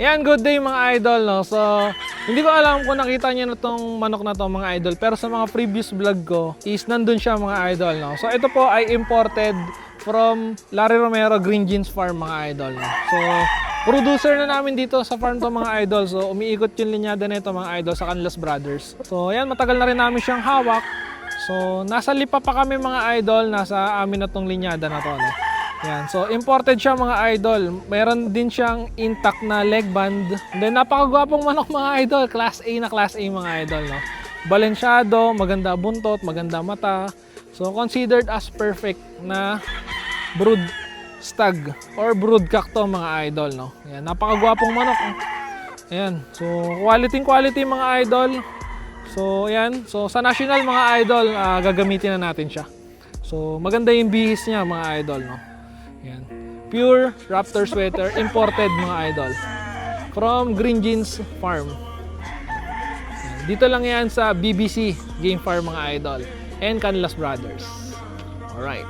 Yan, good day mga idol, no? So, hindi ko alam kung nakita niyo na tong manok na to mga idol, pero sa mga previous vlog ko is nandun siya mga idol, no? So, ito po ay imported from Larry Romero Green Jeans Farm mga idol, no? So, producer na namin dito sa farm to mga idol. So, umiikot yung linyada nito mga idol sa Canlas Brothers. So, yan, matagal na rin namin siyang hawak. So, nasa lipa pa kami mga idol, nasa amin na tong linyada na to, no? Yan. So, imported siya mga idol. Meron din siyang intact na leg band. Then, napakagwapong manok mga idol. Class A na Class A mga idol, no? Balensyado, maganda buntot, maganda mata. So, considered as perfect na brood stag or brood cock to mga idol, no? Yan. Napakagwapong manok. Ayan. So, quality mga idol. So, yan. So, sa national mga idol, gagamitin na natin siya. So, maganda yung bihis niya mga idol, no? Yan. Pure Raptor sweater, imported mga idol. From Green Jeans Farm. Yan. Dito lang yan sa BBC Game Farm mga idol. And Canlas Brothers. Alright.